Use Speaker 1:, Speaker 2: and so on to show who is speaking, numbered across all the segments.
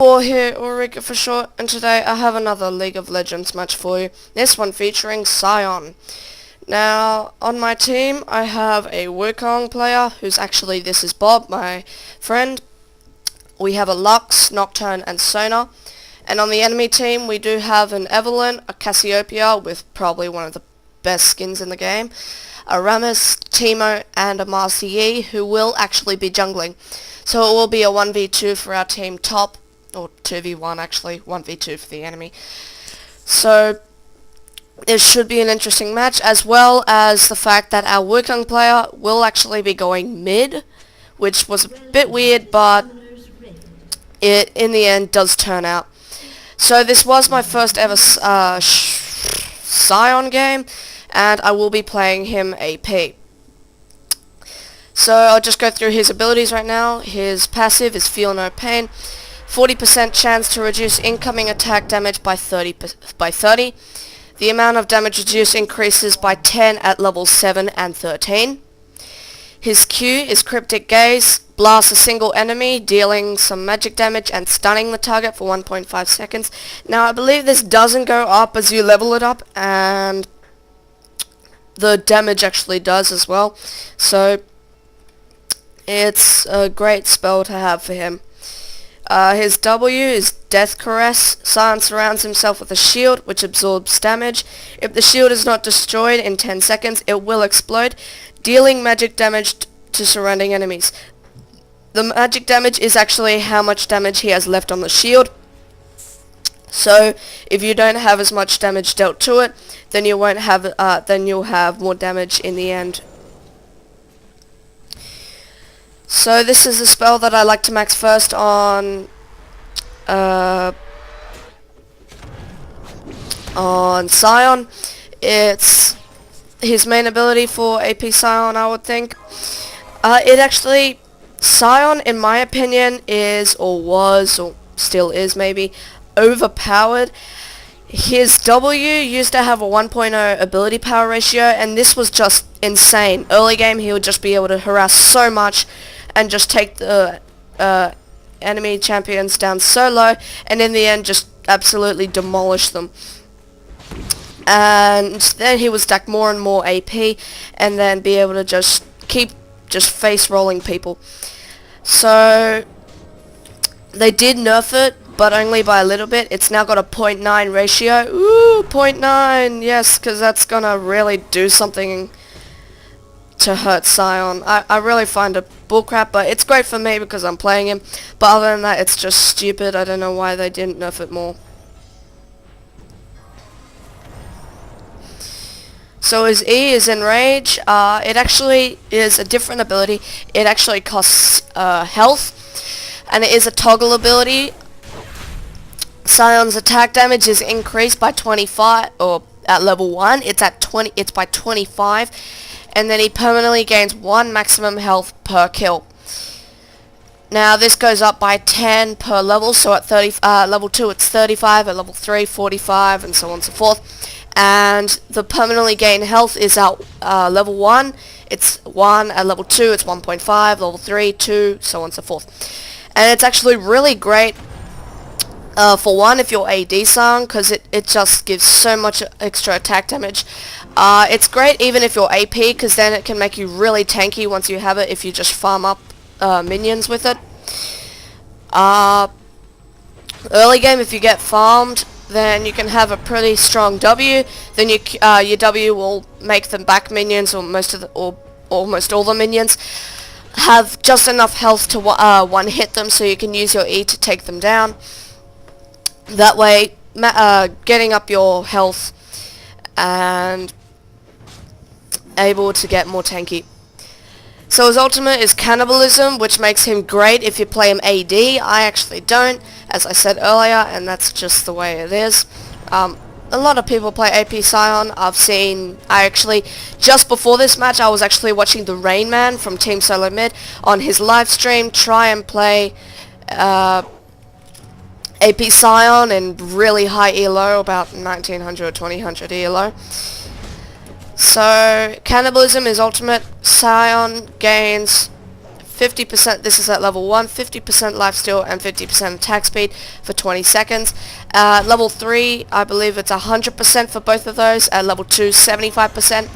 Speaker 1: Or here, Ulrika for short, and today I have another League of Legends match for you. This one featuring Sion. Now, on my team, I have a Wukong player, this is Bob, my friend. We have a Lux, Nocturne, and Sona. And on the enemy team, we do have an Evelyn, a Cassiopeia, with probably one of the best skins in the game, a Rammus, Teemo, and a Marci, who will actually be jungling. So it will be a 1v2 for our team top, or 2v1 actually, 1v2 for the enemy. So this should be an interesting match, as well as the fact that our Wukong player will actually be going mid, which was a bit weird, but it in the end does turn out. So this was my first ever Sion game, and I will be playing him AP. So I'll just go through his abilities right now. His passive is Feel No Pain, 40% chance to reduce incoming attack damage by 30. The amount of damage reduced increases by 10 at level 7 and 13. His Q is Cryptic Gaze, blasts a single enemy, dealing some magic damage and stunning the target for 1.5 seconds. Now I believe this doesn't go up as you level it up, and the damage actually does as well. So it's a great spell to have for him. His W is Death Caress. Sion surrounds himself with a shield which absorbs damage. If the shield is not destroyed in 10 seconds, it will explode, dealing magic damage to surrounding enemies. The magic damage is actually how much damage he has left on the shield. So if you don't have as much damage dealt to it, then you won't have then you'll have more damage in the end. So this is a spell that I like to max first on Sion. It's his main ability for AP Sion, I would think. Sion, in my opinion, is, or was, or still is maybe, overpowered. His W used to have a 1.0 ability power ratio, and this was just insane. Early game, he would just be able to harass so much and just take the enemy champions down so low, and in the end just absolutely demolish them. And then he would stack more and more AP, and then be able to just keep face rolling people. So they did nerf it, but only by a little bit. It's now got a 0.9 ratio. Ooh, 0.9, yes, because that's gonna really do something to hurt Sion. I really find it bullcrap, but it's great for me because I'm playing him. But other than that, it's just stupid. I don't know why they didn't nerf it more. So his E is Enrage. It actually is a different ability. It actually costs health, and it is a toggle ability. Sion's attack damage is increased by 25, or at level 1, it's at 20. It's by 25, and then he permanently gains 1 maximum health per kill. Now this goes up by 10 per level, so at level 2 it's 35, at level 3 45, and so on and so forth. And the permanently gained health is at level 1, it's 1, at level 2 it's 1.5, level 3, 2, so on and so forth. And it's actually really great for one if you're AD Sion, because it just gives so much extra attack damage. It's great even if you're AP, because then it can make you really tanky once you have it if you just farm up minions with it. Early game, if you get farmed, then you can have a pretty strong W. Then your W will make the back minions, or almost all the minions, have just enough health to one hit them, so you can use your E to take them down. That way, getting up your health and able to get more tanky. So his ultimate is Cannibalism, which makes him great if you play him AD. I actually don't, as I said earlier, and that's just the way it is. A lot of people play AP Sion. Just before this match, I was actually watching the Rain Man from Team Solo Mid on his live stream try and play AP Sion in really high ELO, about 1900 or 2000 ELO. So, Cannibalism is ultimate. Sion gains 50%, this is at level 1, 50% lifesteal and 50% attack speed for 20 seconds. Level 3, I believe it's 100% for both of those. At level 2, 75%.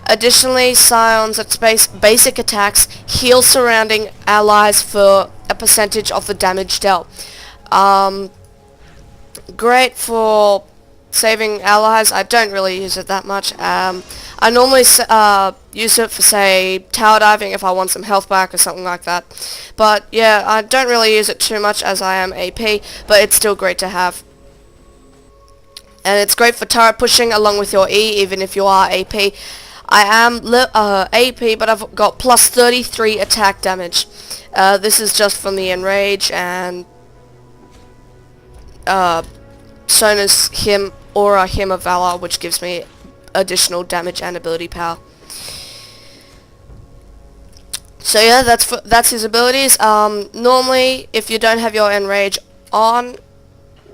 Speaker 1: Additionally, Sion's basic attacks heal surrounding allies for a percentage of the damage dealt. Great for saving allies. I don't really use it that much. I normally use it for, say, tower diving if I want some health back or something like that. But yeah, I don't really use it too much as I am AP, but it's still great to have. And it's great for turret pushing along with your E, even if you are AP. I am AP, but I've got plus 33 attack damage. This is just from the Enrage and Sona's Hymn of Valor, which gives me additional damage and ability power. So yeah, that's his abilities. Normally, if you don't have your Enrage on,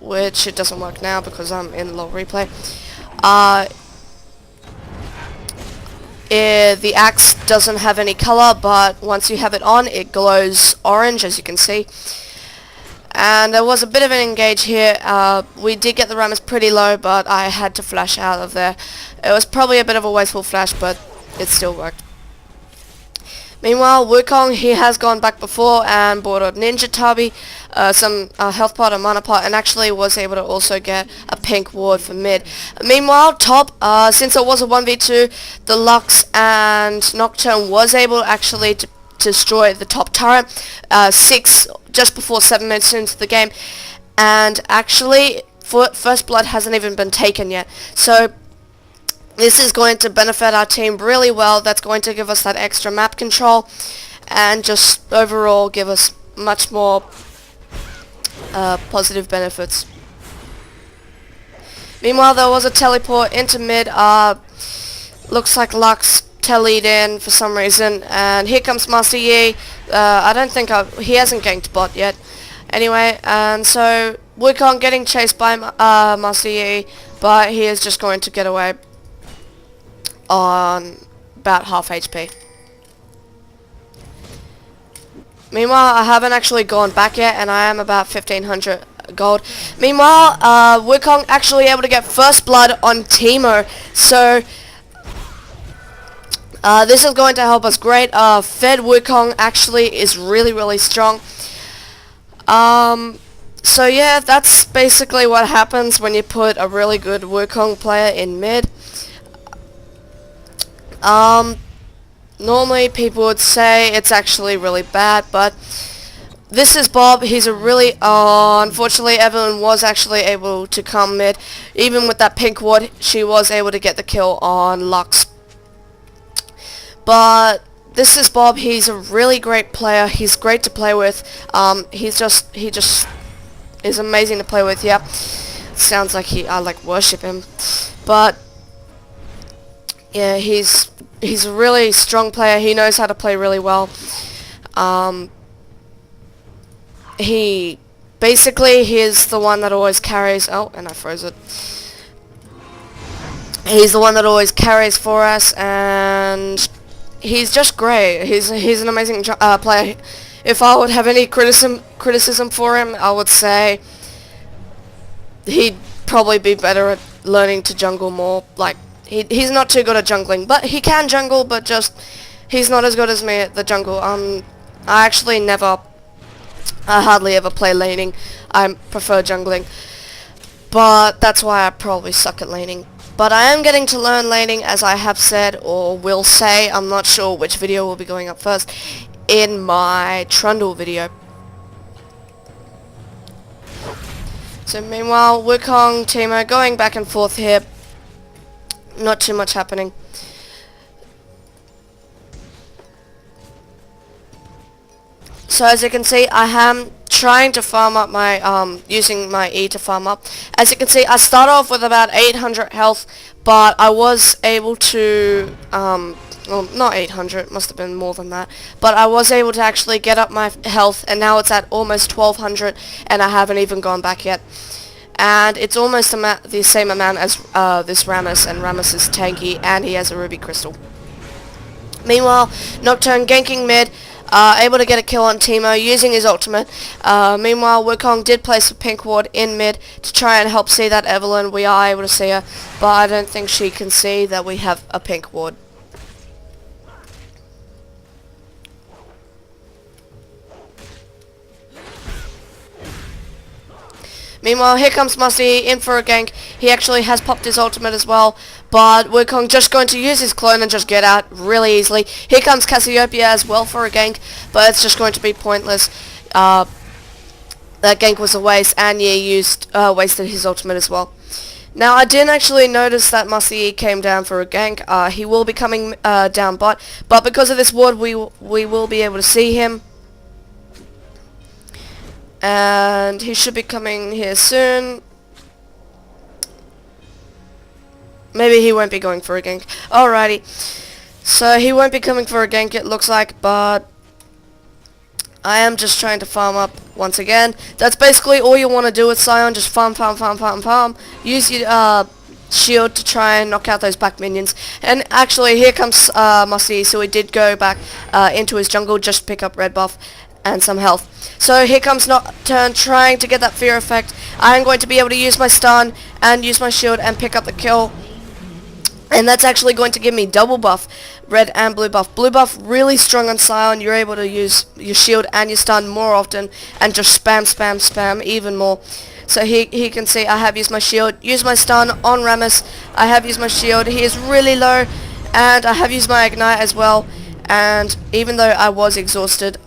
Speaker 1: which it doesn't work now because I'm in LoLReplay, the axe doesn't have any color, but once you have it on, it glows orange, as you can see. And there was a bit of an engage here. We did get the Rammus pretty low, but I had to flash out of there. It was probably a bit of a wasteful flash, but it still worked. Meanwhile, Wukong, he has gone back before and bought a Ninja Tabi, some health pot, a mana pot, and actually was able to also get a pink ward for mid. Meanwhile, top, since it was a 1v2, the Lux and Nocturne was able actually to destroy the top turret just before 7 minutes into the game, and actually first blood hasn't even been taken yet. So this is going to benefit our team really well. That's going to give us that extra map control and just overall give us much more positive benefits. Meanwhile, there was a teleport into mid. Looks like Lux tellied in for some reason, and here comes Master Yi. I don't think he hasn't ganked bot yet. Anyway, and so Wukong getting chased by Master Yi, but he is just going to get away on about half HP. Meanwhile, I haven't actually gone back yet, and I am about 1500 gold. Meanwhile, Wukong actually able to get first blood on Teemo, so this is going to help us great. Fed Wukong actually is really strong. So yeah, that's basically what happens when you put a really good Wukong player in mid. Normally people would say it's actually really bad, but this is Bob. He's a really, unfortunately Evelyn was actually able to come mid. Even with that pink ward, she was able to get the kill on Lux. But this is Bob. He's a really great player. He's great to play with. He just is amazing to play with. Yeah, sounds like I like worship him, but yeah, he's a really strong player. He knows how to play really well. He is the one that always carries. Oh, and I froze it. He's the one that always carries for us, and he's just great. He's an amazing player. If I would have any criticism for him, I would say he'd probably be better at learning to jungle more. Like, he's not too good at jungling, but he can jungle, but just he's not as good as me at the jungle. I actually I hardly ever play laning. I prefer jungling, but that's why I probably suck at laning. But I am getting to learn laning, as I have said, or will say. I'm not sure which video will be going up first, in my Trundle video. So meanwhile, Wukong, Teemo going back and forth here. Not too much happening. So as you can see, I am trying to farm up my, using my E to farm up. As you can see, I start off with about 800 health, but I was able to, well, not 800, must have been more than that, but I was able to actually get up my health, and now it's at almost 1200, and I haven't even gone back yet. And it's almost the same amount as this Rammus, and Rammus is tanky, and he has a ruby crystal. Meanwhile, Nocturne ganking mid. able to get a kill on Teemo using his ultimate. Meanwhile, Wukong did place a pink ward in mid to try and help see that Evelyn. We are able to see her, but I don't think she can see that we have a pink ward. Meanwhile, here comes Musty in for a gank. He actually has popped his ultimate as well, but Wukong just going to use his clone and just get out really easily. Here comes Cassiopeia as well for a gank, but it's just going to be pointless. That gank was a waste, and Yi wasted his ultimate as well. Now, I didn't actually notice that Musty came down for a gank. He will be coming down bot, but because of this ward, we will be able to see him. And he should be coming here soon. Maybe he won't be going for a gank. Alrighty. So he won't be coming for a gank, it looks like, but I am just trying to farm up once again. That's basically all you want to do with Sion. Just farm, farm, farm, farm, farm. Use your shield to try and knock out those back minions. And actually, here comes Musty, so he did go back into his jungle just to pick up red buff and some health. So here comes Nocturne trying to get that fear effect. I am going to be able to use my stun and use my shield and pick up the kill. And that's actually going to give me double buff, red and blue buff. Blue buff really strong on Sion. You're able to use your shield and your stun more often and just spam, spam, spam even more. So he can see I have used my shield, use my stun on Rammus. I have used my shield. He is really low, and I have used my ignite as well. And even though I was exhausted,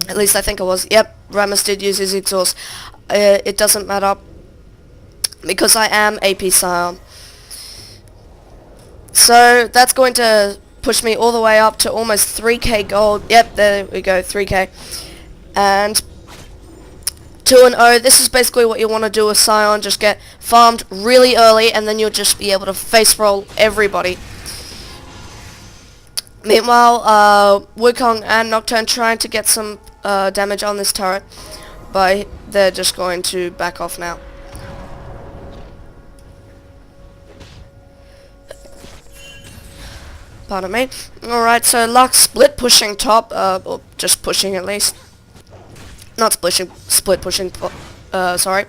Speaker 1: at least I think I was. Yep, Rammus did use his exhaust. It doesn't matter because I am AP Sion. So that's going to push me all the way up to almost 3k gold. Yep, there we go, 3k. And 2-0. This is basically what you want to do with Sion. Just get farmed really early, and then you'll just be able to face roll everybody. Meanwhile, Wukong and Nocturne trying to get some damage on this turret, but they're just going to back off now. Pardon me. Alright, so Lux split pushing top, or just pushing at least. Not split pushing, sorry.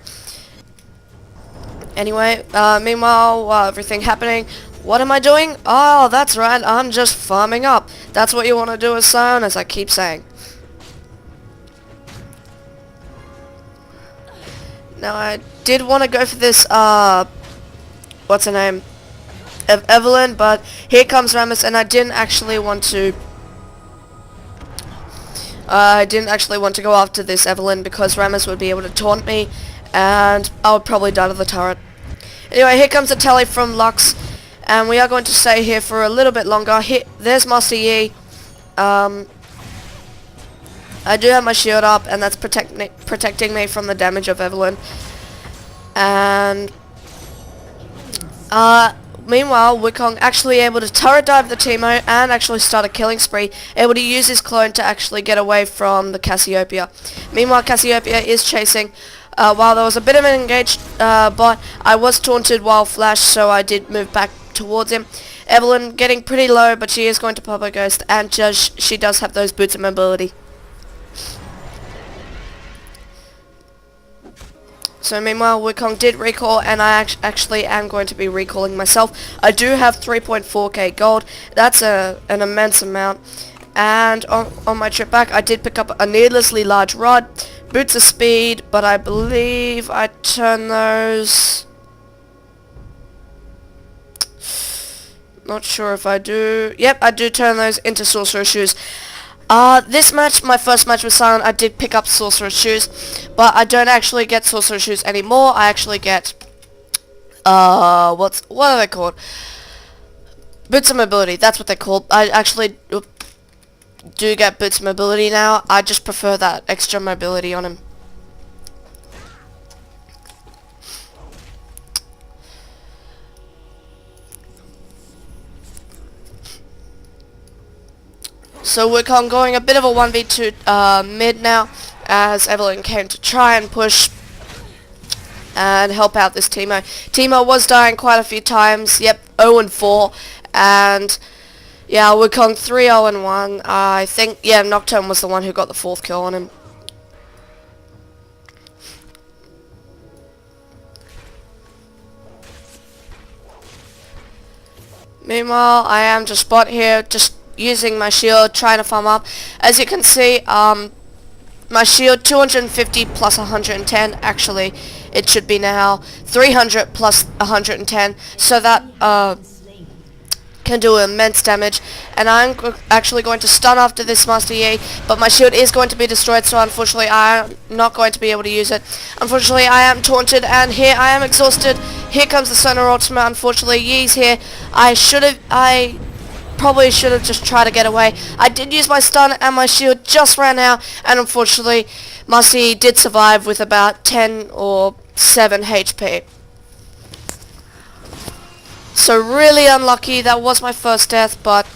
Speaker 1: Anyway, meanwhile, everything happening, what am I doing? Oh, that's right, I'm just farming up. That's what you want to do with Sion, as I keep saying. Now, I did want to go for this, what's her name? Evelyn, but here comes Rammus, and I didn't actually want to go after this Evelyn because Rammus would be able to taunt me, and I would probably die to the turret. Anyway, here comes a tally from Lux, and we are going to stay here for a little bit longer. There's Master Yi. I do have my shield up, and that's protecting me from the damage of Evelyn. And meanwhile, Wukong actually able to turret dive the Teemo and actually start a killing spree, able to use his clone to actually get away from the Cassiopeia. Meanwhile, Cassiopeia is chasing. While there was a bit of an engaged bot, I was taunted while flash, so I did move back towards him. Evelyn getting pretty low, but she is going to pop a ghost, and she does have those boots of mobility. So meanwhile, Wukong did recall, and I actually am going to be recalling myself. I do have 3.4k gold. That's an immense amount. And on my trip back, I did pick up a needlessly large rod, boots of speed, but I believe I turn those... Not sure if I do. Yep, I do turn those into Sorcerer Shoes. This match, my first match with Sion, I did pick up Sorcerer Shoes, but I don't actually get Sorcerer Shoes anymore. I actually get, what are they called? Boots of Mobility, that's what they're called. I actually do get Boots of Mobility now. I just prefer that extra mobility on him. So Wukong going a bit of a 1v2 mid now, as Evelyn came to try and push and help out this Teemo. Teemo was dying quite a few times, yep, 0-4, and Yeah, Wukong 3-0-1. I think, yeah, Nocturne was the one who got the 4th kill on him. Meanwhile, I am just bot here, just using my shield, trying to farm up. As you can see, my shield 250 plus 110. Actually, it should be now 300 plus 110. So that can do immense damage. And I'm actually going to stun after this Master Yi, but my shield is going to be destroyed. So unfortunately, I am not going to be able to use it. Unfortunately, I am taunted, and here I am exhausted. Here comes the Sonar Ultimate. Unfortunately, Yi's here. I probably should have just tried to get away. I did use my stun, and my shield just ran out, and unfortunately, Master Yi did survive with about 10 or 7 HP. So really unlucky. That was my first death, but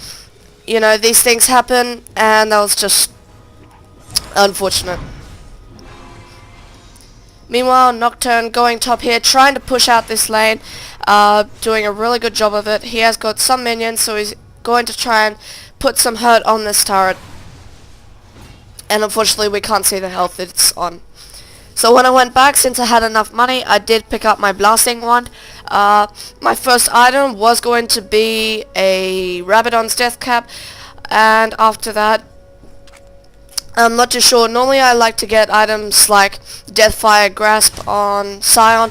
Speaker 1: you know, these things happen, and that was just unfortunate. Meanwhile, Nocturne going top here, trying to push out this lane, doing a really good job of it. He has got some minions, so he's going to try and put some hurt on this turret. And unfortunately, we can't see the health it's on. So when I went back, since I had enough money, I did pick up my blasting wand. My first item was going to be a Rabadon's death cap, and after that, I'm not too sure. Normally I like to get items like Deathfire Grasp on Sion.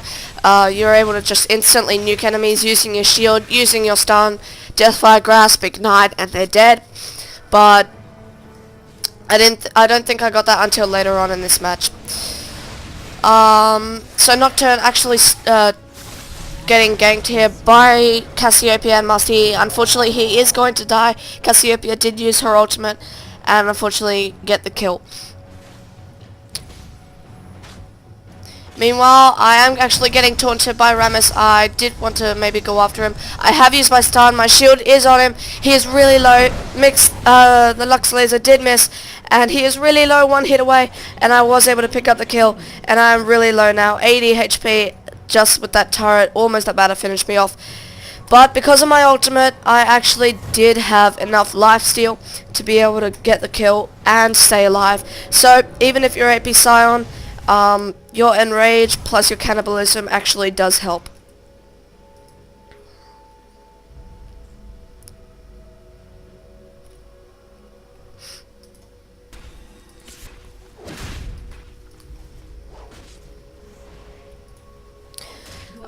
Speaker 1: You're able to just instantly nuke enemies using your shield, using your stun, Deathfire Grasp, Ignite, and they're dead. But I don't think I got that until later on in this match. So Nocturne actually getting ganked here by Cassiopeia and Master Yi. Unfortunately, he is going to die. Cassiopeia did use her ultimate and unfortunately get the kill. Meanwhile, I am actually getting taunted by Rammus. I did want to maybe go after him. I have used my stun. My shield is on him. He is really low. The Lux Laser did miss, and he is really low, 1 hit away, and I was able to pick up the kill, and I am really low now, 80 HP, just with that turret, almost about to finish me off. But because of my ultimate, I actually did have enough lifesteal to be able to get the kill and stay alive. So even if you're AP Sion, your enrage plus your cannibalism actually does help.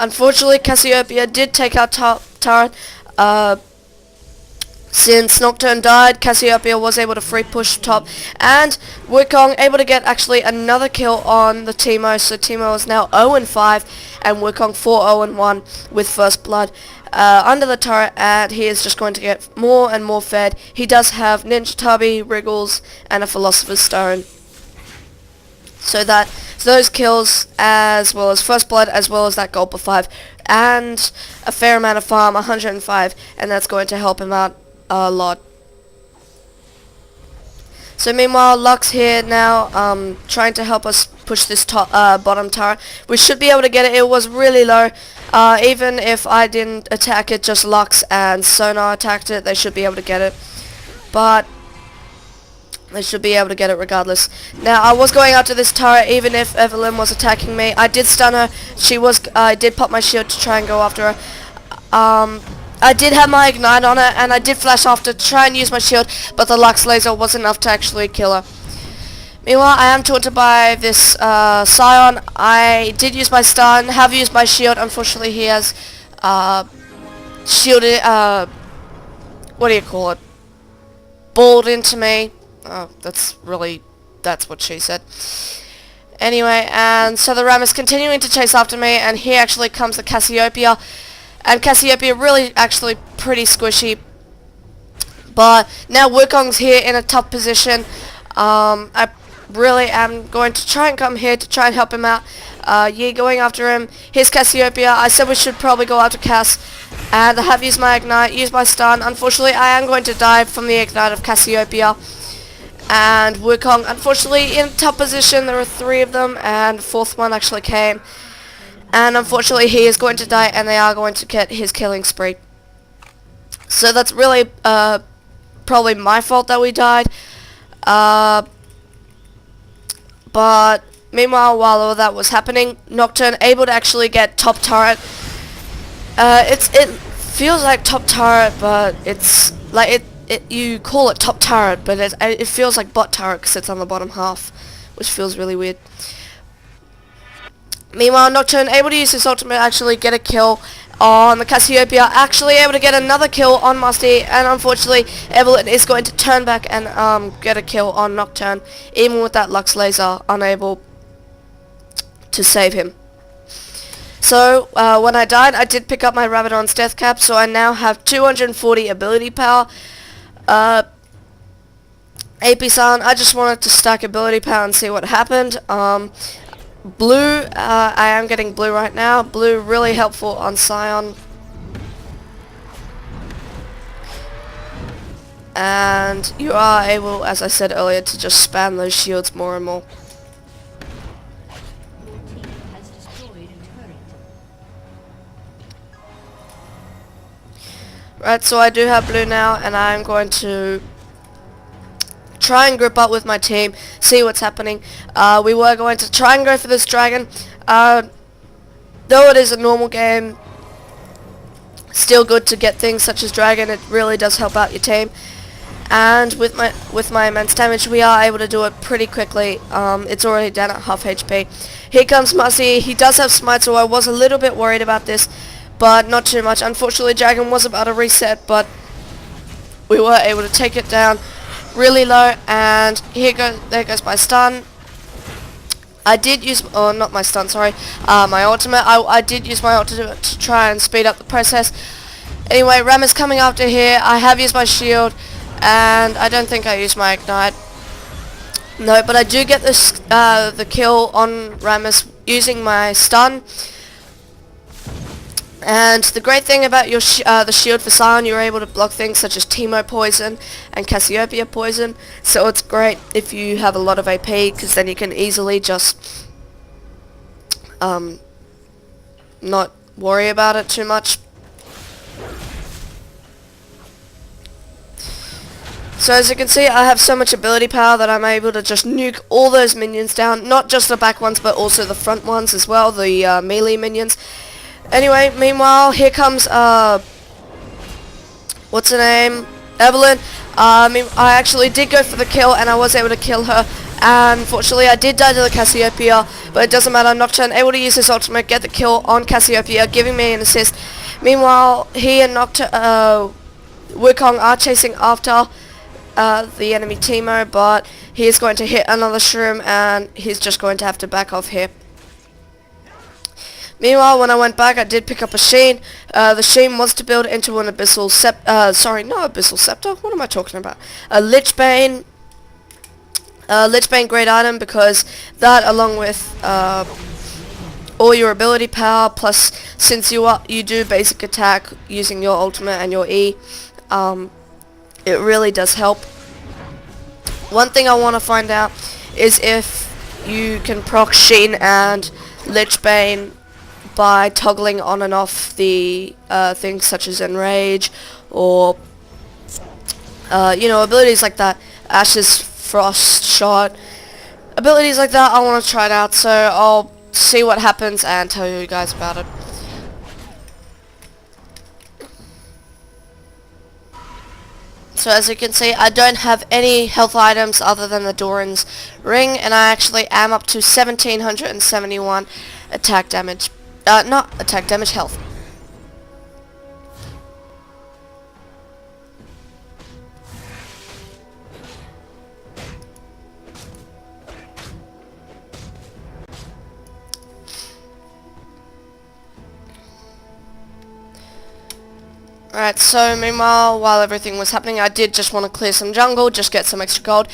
Speaker 1: Unfortunately, Cassiopeia did take out turret. Since Nocturne died, Cassiopeia was able to free push top, and Wukong able to get actually another kill on the Teemo, so Teemo is now 0-5, and Wukong 4-0-1 with first blood under the turret, and he is just going to get more and more fed. He does have Ninja Tabi, Wriggles, and a Philosopher's Stone. So those kills, as well as first blood, as well as that gold for 5, and a fair amount of farm, 105, and that's going to help him out a lot. So meanwhile, Lux here now, trying to help us push this bottom turret. We should be able to get it. It was really low. Even if I didn't attack it, just Lux and Sonar attacked it, they should be able to get it. But they should be able to get it regardless. Now, I was going after this turret, even if Evelyn was attacking me. I did stun her. I did pop my shield to try and go after her. I did have my Ignite on her, and I did flash after to try and use my shield, but the Lux Laser was enough to actually kill her. Meanwhile, I am taunted by this Sion. I did use my stun, have used my shield. Unfortunately, he has shielded, what do you call it? Balled into me. Oh, that's what she said. Anyway, and so the Ram is continuing to chase after me, and here actually comes the Cassiopeia. And Cassiopeia really actually pretty squishy. But now Wukong's here in a tough position. I really am going to try and come here to try and help him out. Yi going after him. Here's Cassiopeia. I said we should probably go after Cass. And I have used my Ignite, used my stun. Unfortunately, I am going to die from the Ignite of Cassiopeia. And Wukong, unfortunately, in a tough position. There are 3 of them, and the 4th one actually came. And unfortunately, he is going to die, and they are going to get his killing spree. So that's really probably my fault that we died. But meanwhile, while all that was happening, Nocturne able to actually get top turret. It feels like top turret, but it's like you call it top turret, but it feels like bot turret because it's on the bottom half, which feels really weird. Meanwhile, Nocturne able to use his ultimate to actually get a kill on the Cassiopeia, actually able to get another kill on Musty, and unfortunately Evelyn is going to turn back and get a kill on Nocturne, even with that Lux Laser unable to save him. So when I died, I did pick up my Rabadon's death cap, so I now have 240 ability power. AP-san, I just wanted to stack ability power and see what happened. Blue, I am getting blue right now. Blue really helpful on Sion. And you are able, as I said earlier, to just spam those shields more and more. Right, so I do have blue now, and I'm going to try and group up with my team, see what's happening. We were going to try and go for this dragon. Though it is a normal game, still good to get things such as dragon. It really does help out your team. And with my immense damage, we are able to do it pretty quickly. It's already down at half HP. Here comes Musty. He does have smite, so I was a little bit worried about this, but not too much. Unfortunately, dragon was about to reset, but we were able to take it down really low, and there goes my stun. I did use, oh, not my stun, sorry, my ultimate. I did use my ultimate to try and speed up the process. Anyway, Ram is coming after here. I have used my shield, and I don't think I used my ignite. No, but I do get this the kill on Rammus using my stun. And the great thing about your the shield for Sion, you're able to block things such as Teemo poison and Cassiopeia poison. So it's great if you have a lot of AP, because then you can easily just not worry about it too much. So as you can see, I have so much ability power that I'm able to just nuke all those minions down. Not just the back ones, but also the front ones as well, the melee minions. Anyway, meanwhile, here comes, what's her name? Evelyn. I actually did go for the kill, and I was able to kill her. And unfortunately, I did die to the Cassiopeia, but it doesn't matter. Nocturne able to use his ultimate, get the kill on Cassiopeia, giving me an assist. Meanwhile, he and Wukong are chasing after the enemy Teemo, but he is going to hit another shroom, and he's just going to have to back off here. Meanwhile, when I went back, I did pick up a Sheen. The Sheen was to build into an Abyssal Abyssal Scepter? What am I talking about? A Lichbane. Lichbane, great item, because that, along with all your ability power, plus since you do basic attack using your ultimate and your E, it really does help. One thing I want to find out is if you can proc Sheen and Lichbane by toggling on and off the things such as Enrage, or you know, abilities like that. Ash's Frost Shot, abilities like that. I want to try it out, so I'll see what happens and tell you guys about it. So as you can see, I don't have any health items other than the Doran's ring, and I actually am up to 1771 attack damage. Not attack damage, health. Alright, so meanwhile, while everything was happening, I did just want to clear some jungle, just get some extra gold.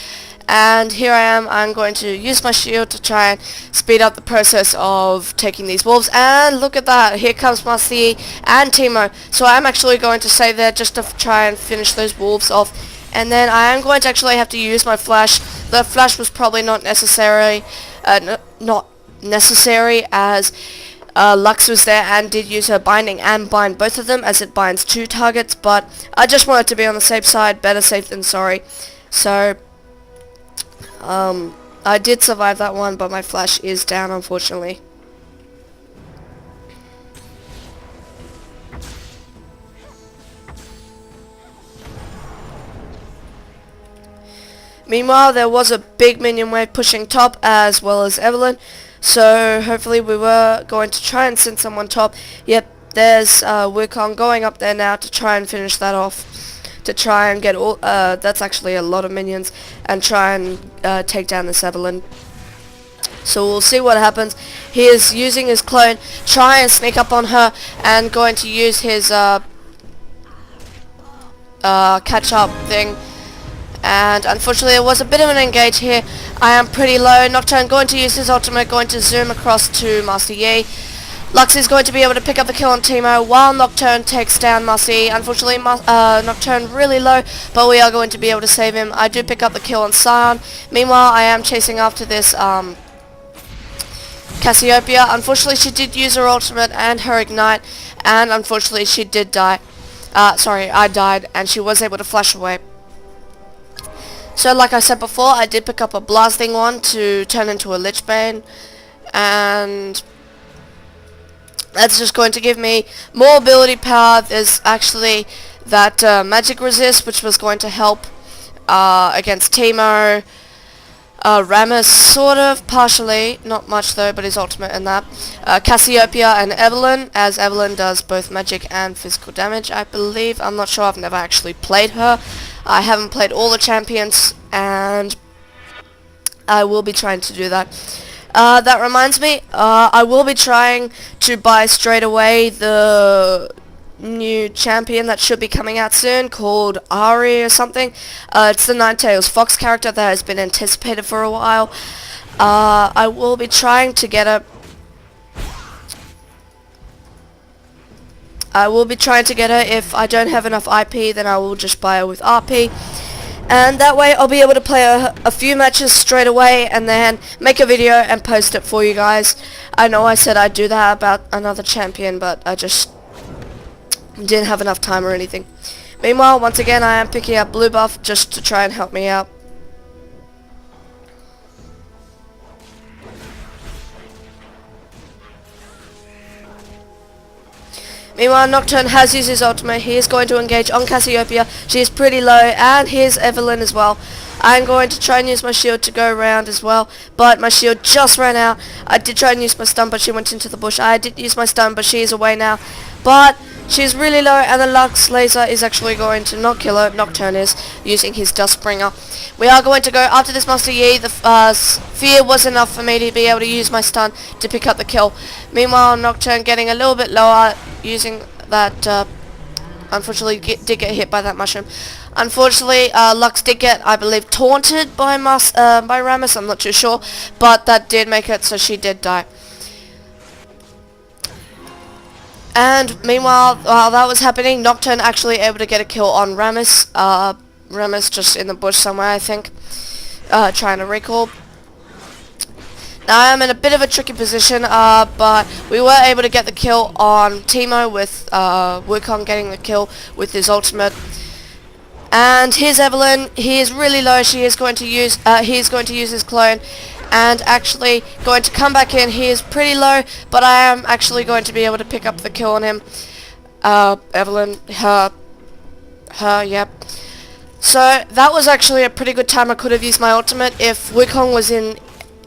Speaker 1: And here I am, I'm going to use my shield to try and speed up the process of taking these wolves. And look at that, here comes Musty and Teemo. So I'm actually going to stay there just to try and finish those wolves off. And then I am going to actually have to use my flash. The flash was probably not necessary, as Lux was there and did use her binding and bind both of them, as it binds 2 targets, but I just wanted to be on the safe side. Better safe than sorry. So I did survive that one, but my flash is down, unfortunately. Meanwhile, there was a big minion wave pushing top as well as Evelyn, so hopefully we were going to try and send someone top. Yep, there's Wukong going up there now to try and finish that off, to try and get all, that's actually a lot of minions, and try and take down this Evelyn. So we'll see what happens. He is using his clone, try and sneak up on her, and going to use his catch up thing. And unfortunately there was a bit of an engage here. I am pretty low. Nocturne going to use his ultimate, going to zoom across to Master Yi. Lux is going to be able to pick up the kill on Teemo while Nocturne takes down Master Yi. Unfortunately Nocturne really low, but we are going to be able to save him. I do pick up the kill on Sion. Meanwhile I am chasing after this Cassiopeia. Unfortunately she did use her ultimate and her ignite, and unfortunately she did die. Sorry, I died, and she was able to flash away. So like I said before, I did pick up a blasting one to turn into a Lich Bane, and that's just going to give me more ability power. There's actually that magic resist, which was going to help against Teemo, Rammus, sort of, partially, not much though, but his ultimate and that. Cassiopeia and Evelyn, as Evelyn does both magic and physical damage, I believe. I'm not sure, I've never actually played her. I haven't played all the champions, and I will be trying to do that. That reminds me, I will be trying to buy straight away the new champion that should be coming out soon, called Ari or something. It's the Ninetales Fox character that has been anticipated for a while. I will be trying to get a if I don't have enough IP, then I will just buy her with RP. And that way I'll be able to play a few matches straight away and then make a video and post it for you guys. I know I said I'd do that about another champion, but I just didn't have enough time or anything. Meanwhile, once again, I am picking up blue buff just to try and help me out. Meanwhile, Nocturne has used his ultimate. He is going to engage on Cassiopeia. She is pretty low, and here's Evelyn as well. I'm going to try and use my shield to go around as well, but my shield just ran out. I did try and use my stun, but she went into the bush. I did use my stun, but she is away now. But she's really low, and the Lux laser is actually going to not kill her. Nocturne is using his Duskbringer. We are going to go after this Master Yi. The fear was enough for me to be able to use my stun to pick up the kill. Meanwhile, Nocturne getting a little bit lower, using that, unfortunately did get hit by that mushroom. Unfortunately, Lux did get, I believe, taunted by Rammus, I'm not too sure, but that did make it so she did die. And meanwhile, while that was happening, Nocturne actually able to get a kill on Rammus. Rammus just in the bush somewhere, I think, trying to recall. Now I am in a bit of a tricky position, but we were able to get the kill on Teemo with Wukong getting the kill with his ultimate. And here's Evelyn. He is really low. He is going to use his clone, and actually going to come back in. He is pretty low, but I am actually going to be able to pick up the kill on him. Evelyn, her, yep. So that was actually a pretty good time. I could have used my ultimate. If Wukong was in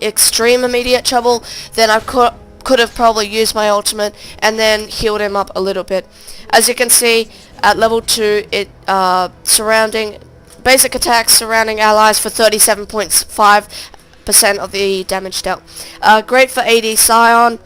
Speaker 1: extreme immediate trouble, then I could have probably used my ultimate and then healed him up a little bit. As you can see, at level 2, it surrounding basic attacks surrounding allies for 37.5% of the damage dealt. Great for AD Sion,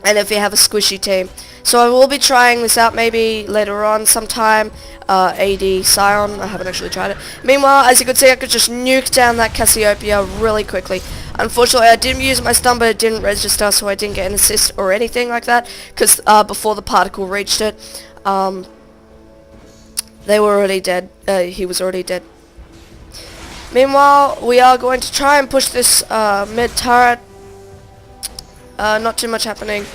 Speaker 1: and if you have a squishy team. So I will be trying this out maybe later on sometime. AD Sion, I haven't actually tried it. Meanwhile, as you can see, I could just nuke down that Cassiopeia really quickly. Unfortunately, I didn't use my stun, but it didn't register, so I didn't get an assist or anything like that, because before the particle reached it, they were already dead. He was already dead. Meanwhile, we are going to try and push this mid turret. Not too much happening.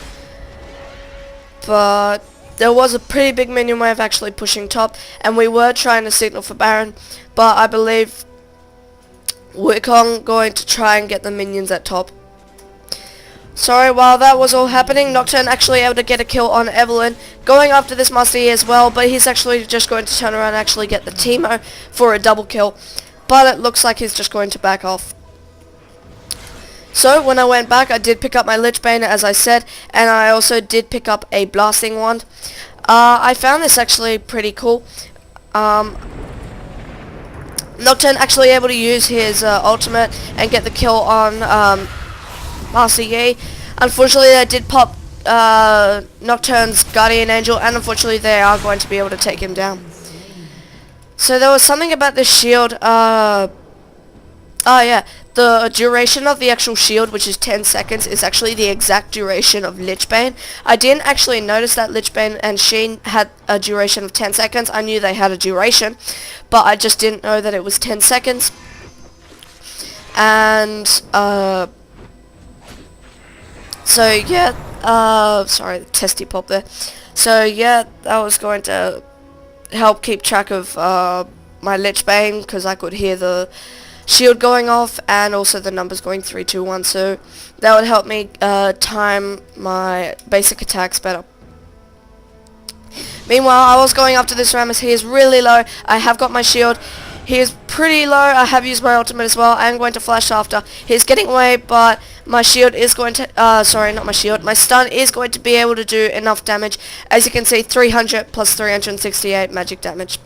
Speaker 1: but there was a pretty big minion wave actually pushing top, and we were trying to signal for Baron, but I believe Wukong going to try and get the minions at top. Sorry, while that was all happening, Nocturne actually able to get a kill on Evelyn, going after this Master Yi as well, but he's actually just going to turn around and actually get the Teemo for a double kill, but it looks like he's just going to back off. So when I went back, I did pick up my Lich Bane as I said, and I also did pick up a Blasting Wand. I found this actually pretty cool. Nocturne actually able to use his ultimate and get the kill on Master Yi. Unfortunately, they did pop Nocturne's Guardian Angel, and unfortunately they are going to be able to take him down. So there was something about this shield. Oh yeah, the duration of the actual shield, which is 10 seconds, is actually the exact duration of Lich Bane. I didn't actually notice that Lich Bane and Sheen had a duration of 10 seconds. I knew they had a duration, but I just didn't know that it was 10 seconds. And so yeah, sorry, the testy pop there. So yeah, that was going to help keep track of my Lich Bane, because I could hear the shield going off and also the numbers going 3, 2, 1, so that would help me time my basic attacks better. Meanwhile, I was going after this Rammus. He is really low. I have got my shield. He is pretty low. I have used my ultimate as well. I am going to flash after. He's getting away, but my shield is going to, sorry, not my shield. My stun is going to be able to do enough damage. As you can see, 300 plus 368 magic damage.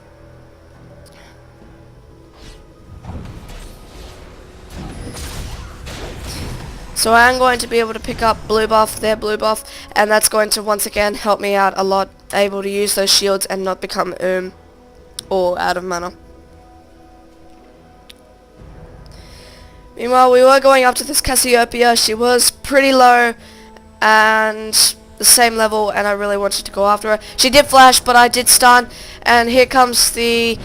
Speaker 1: So I am going to be able to pick up blue buff, their blue buff, and that's going to once again help me out a lot, able to use those shields and not become or out of mana. Meanwhile, we were going up to this Cassiopeia. She was pretty low and the same level, and I really wanted to go after her. She did flash, but I did stun, and here comes the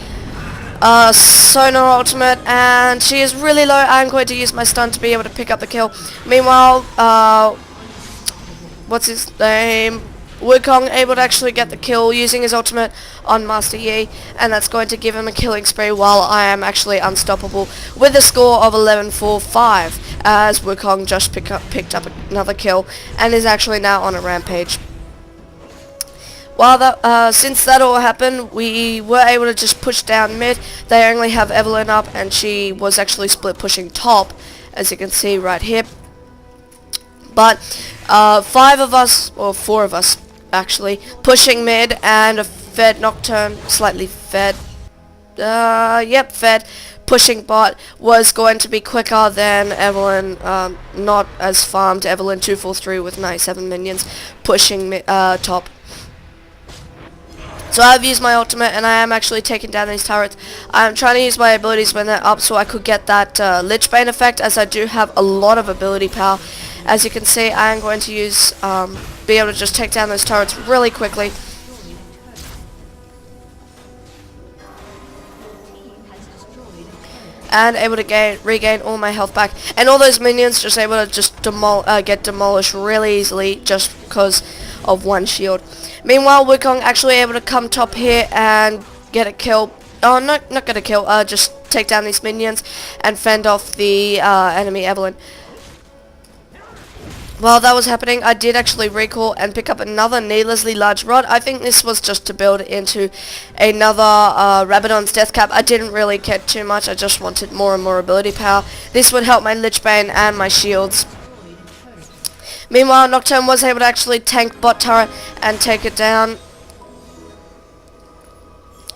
Speaker 1: Sonar ultimate, and she is really low. I'm going to use my stun to be able to pick up the kill. Meanwhile, what's his name? Wukong able to actually get the kill using his ultimate on Master Yi, and that's going to give him a killing spree while I am actually unstoppable with a score of 11-4-5, as Wukong just picked up another kill and is actually now on a rampage. While that, since that all happened, we were able to just push down mid. They only have Evelyn up, and she was actually split pushing top, as you can see right here. But 5 of us, or 4 of us actually, pushing mid, and a fed Nocturne, slightly fed, yep, fed, pushing bot was going to be quicker than Evelyn, not as farmed Evelyn 243 with 97 minions, pushing top. So I've used my ultimate, and I am actually taking down these turrets. I'm trying to use my abilities when they're up so I could get that Lich Bane effect, as I do have a lot of ability power. As you can see, I am going to use, be able to just take down those turrets really quickly. And able to regain all my health back. And all those minions just able to just get demolished really easily just because of one shield. Meanwhile, Wukong actually able to come top here and get a kill. Oh, no, not get a kill. Just take down these minions and fend off the enemy Evelyn. While that was happening, I did actually recall and pick up another needlessly large rod. I think this was just to build into another Rabadon's death cap. I didn't really care too much. I just wanted more and more ability power. This would help my Lich Bane and my shields. Meanwhile, Nocturne was able to actually tank bot turret and take it down.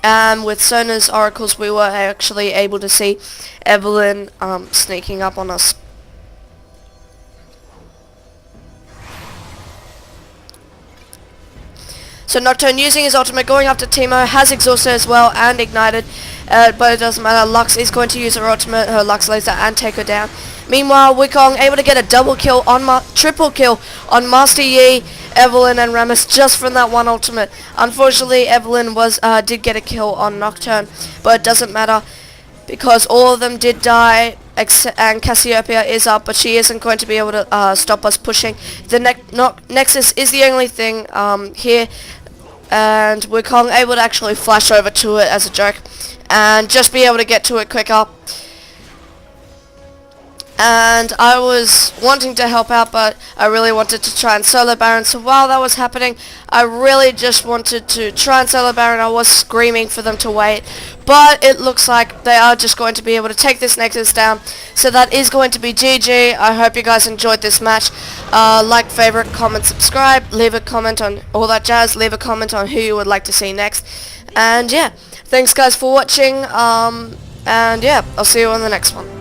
Speaker 1: And with Sonar's oracles, we were actually able to see Evelyn sneaking up on us. So Nocturne using his ultimate, going after Teemo, has exhausted as well and ignited, but it doesn't matter. Lux is going to use her ultimate, her Lux laser, and take her down. Meanwhile, Wukong able to get a triple kill on Master Yi, Evelyn, and Rammus just from that one ultimate. Unfortunately, Evelyn did get a kill on Nocturne, but it doesn't matter because all of them did die. and Cassiopeia is up, but she isn't going to be able to stop us pushing. The Nexus is the only thing here, and Wukong able to actually flash over to it as a joke, and just be able to get to it quicker. And I was wanting to help out, but I really wanted to try and solo Baron, so while that was happening, I really just wanted to try and solo Baron. I was screaming for them to wait, but it looks like they are just going to be able to take this Nexus down, so that is going to be GG. I hope you guys enjoyed this match. Like, favorite, comment, subscribe, leave a comment on all that jazz, leave a comment on who you would like to see next, and yeah, thanks guys for watching, and yeah, I'll see you on the next one.